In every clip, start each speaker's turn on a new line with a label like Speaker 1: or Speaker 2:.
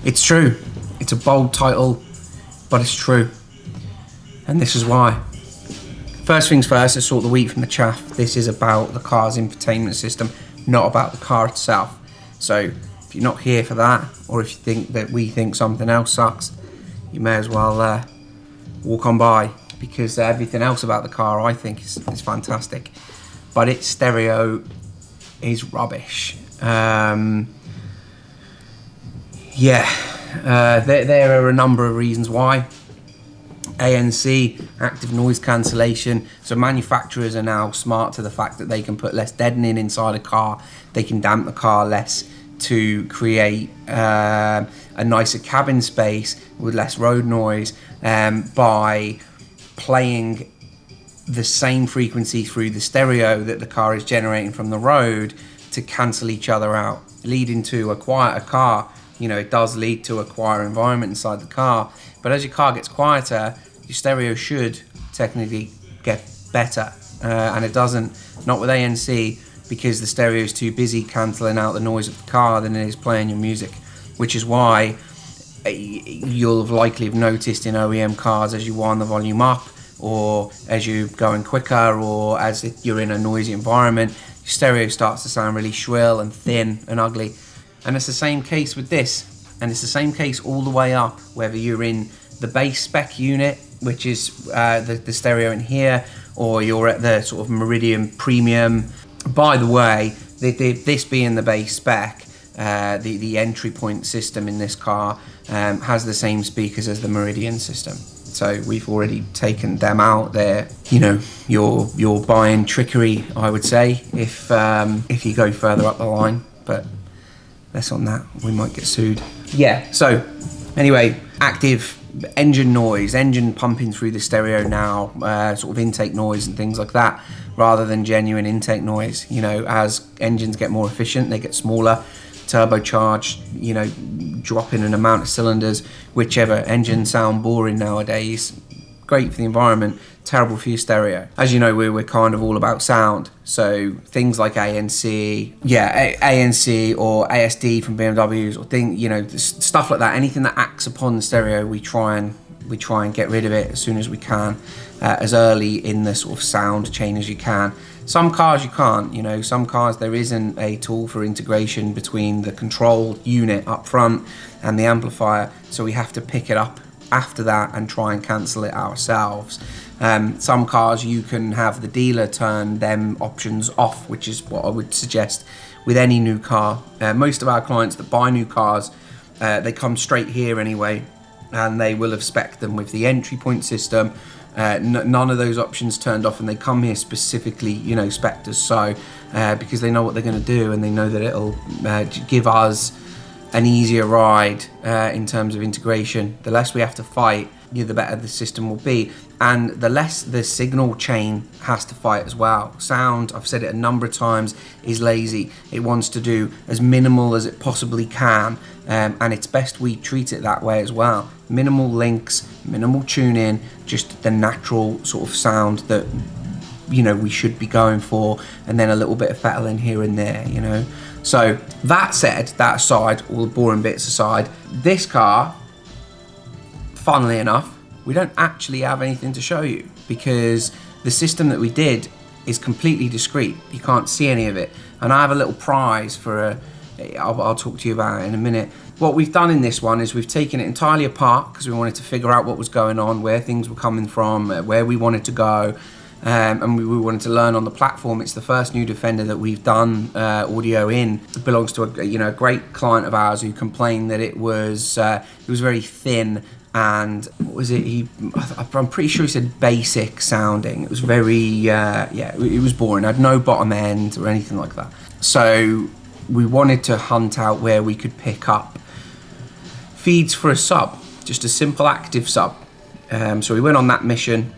Speaker 1: It's true. It's a bold title, but it's true. And this is why. First things first, let's sort the wheat from the chaff. This is about the car's infotainment system, not about the car itself. So if you're not here for that, or if you think that we think something else sucks, you may as well walk on by, because everything else about the car I think is fantastic. But its stereo is rubbish. There are a number of reasons why. ANC, active noise cancellation. So manufacturers are now smart to the fact that they can put less deadening inside a car. They can damp the car less to create a nicer cabin space with less road noise by playing the same frequency through the stereo that the car is generating from the road to cancel each other out, leading to a quieter car. You know, it does lead to a quieter environment inside the car, but as your car gets quieter, your stereo should technically get better, and it doesn't, not with ANC, because the stereo is too busy cancelling out the noise of the car than it is playing your music, which is why you'll have likely have noticed in OEM cars, as you wind the volume up, or as you're going quicker, or as you're in a noisy environment, your stereo starts to sound really shrill and thin and ugly. And it's the same case with this, and it's the same case all the way up, whether you're in the base spec unit, which is the stereo in here, or you're at the sort of Meridian Premium. By the way, this being the base spec, the entry point system in this car has the same speakers as the Meridian system. So we've already taken them out there. You know, you're buying trickery, I would say, if you go further up the line, but less on that, we might get sued. Yeah, so anyway, active engine noise, engine pumping through the stereo now, sort of intake noise and things like that, rather than genuine intake noise. You know, as engines get more efficient, they get smaller, turbocharged, you know, dropping an amount of cylinders, whichever. Engines sound boring nowadays, great for the environment, terrible for your stereo. As you know, we're kind of all about sound, so things like ANC or ASD from BMWs, or stuff like that, anything that acts upon the stereo, we try and get rid of it as soon as we can, as early in the sort of sound chain as you can. Some cars you can't, you know, some cars there isn't a tool for integration between the control unit up front and the amplifier, so we have to pick it up after that and try and cancel it ourselves. Some cars you can have the dealer turn them options off, which is what I would suggest with any new car. Most of our clients that buy new cars, they come straight here anyway, and they will have spec'd them with the entry point system. None of those options turned off, and they come here specifically, you know, spec'd as so, because they know what they're going to do, and they know that it'll give us an easier ride in terms of integration. The less we have to fight, the better the system will be, and the less the signal chain has to fight as well. Sound, I've said it a number of times, is lazy. It wants to do as minimal as it possibly can, and it's best we treat it that way as well. Minimal links, minimal tune-in, just the natural sort of sound that, you know, we should be going for, and then a little bit of fettling here and there, you know. So that said, that aside, all the boring bits aside, this car, funnily enough, we don't actually have anything to show you, because the system that we did is completely discreet. You can't see any of it. And I have a little prize for I'll talk to you about it in a minute. What we've done in this one is we've taken it entirely apart, because we wanted to figure out what was going on, where things were coming from, where we wanted to go. And we wanted to learn on the platform. It's the first new Defender that we've done audio in. It belongs to a great client of ours who complained that it was very thin, and what was it? I'm pretty sure he said basic sounding. It was very it was boring. It had no bottom end or anything like that. So we wanted to hunt out where we could pick up feeds for a sub, just a simple active sub. So we went on that mission,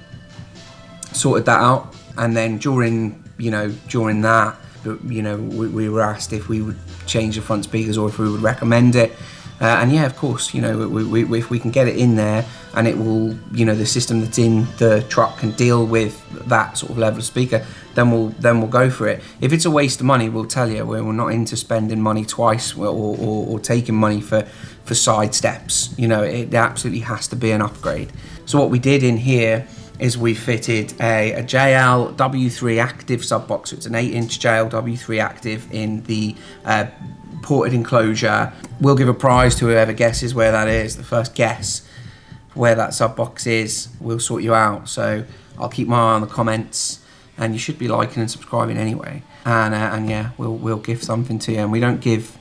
Speaker 1: sorted that out, and then during that, we were asked if we would change the front speakers or if we would recommend it. And yeah, of course, you know, if we can get it in there and it will, you know, the system that's in the truck can deal with that sort of level of speaker, then we'll go for it. If it's a waste of money, we'll tell you we're not into spending money twice or taking money for side steps. You know, it absolutely has to be an upgrade. So what we did in here is we fitted a JL W3 Active sub box. So it's an 8-inch JL W3 Active in the ported enclosure. We'll give a prize to whoever guesses where that is. The first guess where that sub box is, we'll sort you out. So I'll keep my eye on the comments, and you should be liking and subscribing anyway. And yeah, we'll give something to you, and we don't give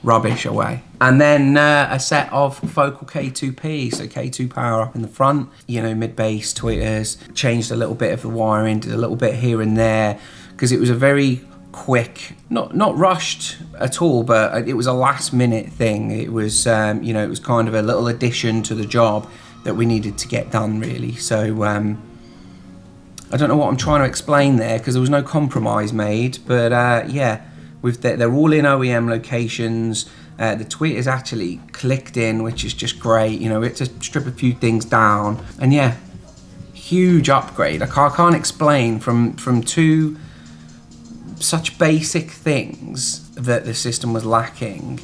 Speaker 1: rubbish away. And then a set of Focal K2P, so K2 power up in the front, you know, mid-bass tweeters, changed a little bit of the wiring, did a little bit here and there, because it was a very quick, not rushed at all, but it was a last minute thing. It was, you know, it was kind of a little addition to the job that we needed to get done, really. So I don't know what I'm trying to explain there, because there was no compromise made, but yeah, they're all in OEM locations. The tweeter's actually clicked in, which is just great. You know, we had to strip a few things down, and yeah, huge upgrade. I can't explain from two such basic things that the system was lacking,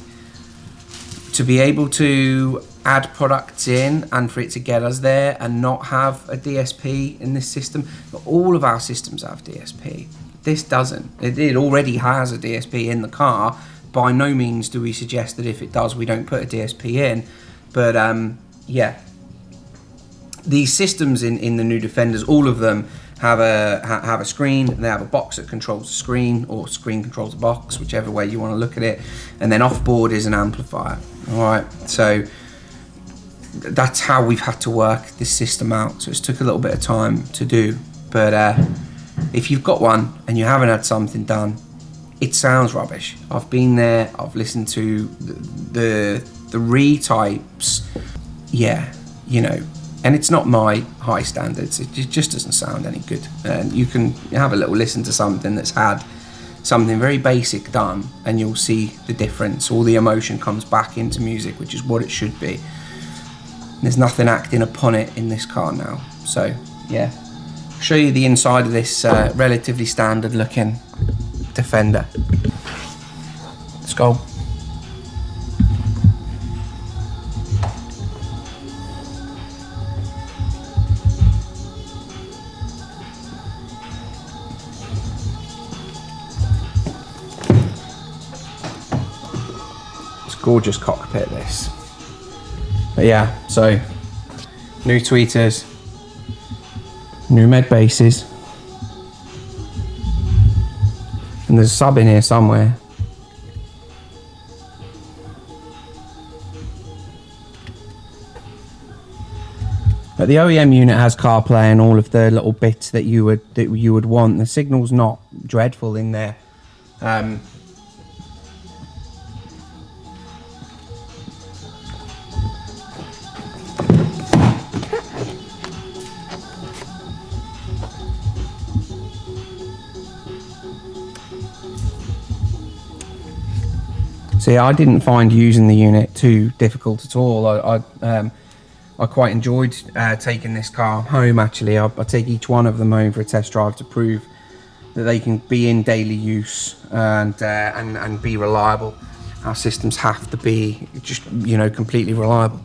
Speaker 1: to be able to add products in and for it to get us there and not have a DSP in this system. But all of our systems have DSP. This doesn't. It already has a DSP in the car. By no means do we suggest that if it does, we don't put a DSP in. But yeah, these systems in the new Defenders, all of them have a screen. They have a box that controls the screen, or screen controls the box, whichever way you want to look at it. And then off board is an amplifier. All right, so that's how we've had to work this system out. So it's took a little bit of time to do, but if you've got one and you haven't had something done, it sounds rubbish. I've been there, I've listened to the re-types, yeah, you know, and it's not my high standards. It just doesn't sound any good. And you can have a little listen to something that's had something very basic done, and you'll see the difference. All the emotion comes back into music, which is what it should be. There's nothing acting upon it in this car now. So yeah, I'll show you the inside of this relatively standard looking Defender. Let's go. It's a gorgeous cockpit, this. But yeah, so new tweeters, new med bases, and there's a sub in here somewhere. But the OEM unit has CarPlay and all of the little bits that you would want. The signal's not dreadful in there. See, I didn't find using the unit too difficult at all. I quite enjoyed taking this car home. Actually, I take each one of them home for a test drive to prove that they can be in daily use and be reliable. Our systems have to be just, you know, completely reliable,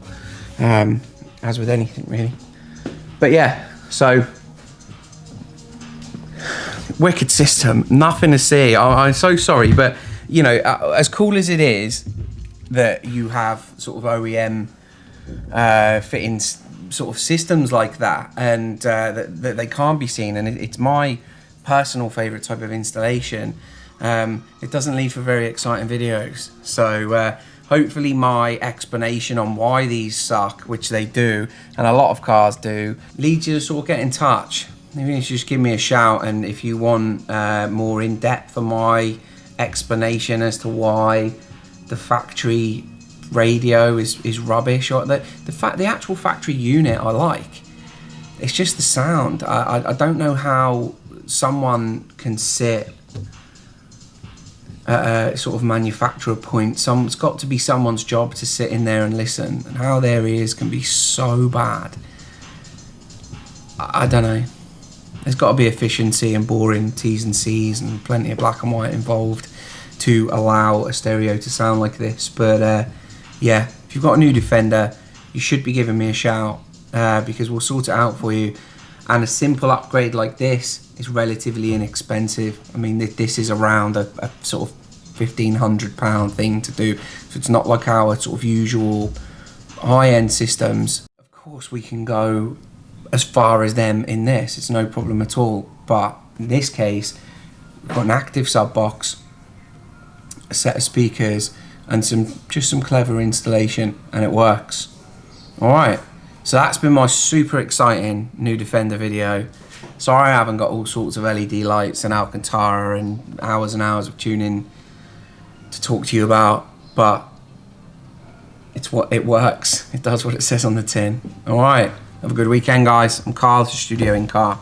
Speaker 1: as with anything really. But yeah, so wicked system, nothing to see. I'm so sorry, but you know, as cool as it is that you have sort of OEM fitting sort of systems like that, and that they can't be seen, and it's my personal favorite type of installation, it doesn't leave for very exciting videos. So hopefully my explanation on why these suck, which they do, and a lot of cars do, leads you to sort of get in touch. Maybe you should just give me a shout, and if you want more in depth on my explanation as to why the factory radio is rubbish, or the actual factory unit I like. It's just the sound. I don't know how someone can sit at a sort of manufacturer point. It's got to be someone's job to sit in there and listen, and how their ears can be so bad. I don't know. There's got to be efficiency and boring T's and C's and plenty of black and white involved to allow a stereo to sound like this. But yeah, if you've got a new Defender, you should be giving me a shout, because we'll sort it out for you. And a simple upgrade like this is relatively inexpensive. I mean, this is around a sort of £1,500 thing to do, so it's not like our sort of usual high-end systems. Of course, we can go as far as them in this, it's no problem at all. But in this case, we've got an active sub box, a set of speakers, and just some clever installation, and it works. Alright, so that's been my super exciting new Defender video. Sorry I haven't got all sorts of LED lights and Alcantara and hours of tuning to talk to you about, but it works. It does what it says on the tin. Alright, have a good weekend, guys. I'm Carl, the Studio in Car.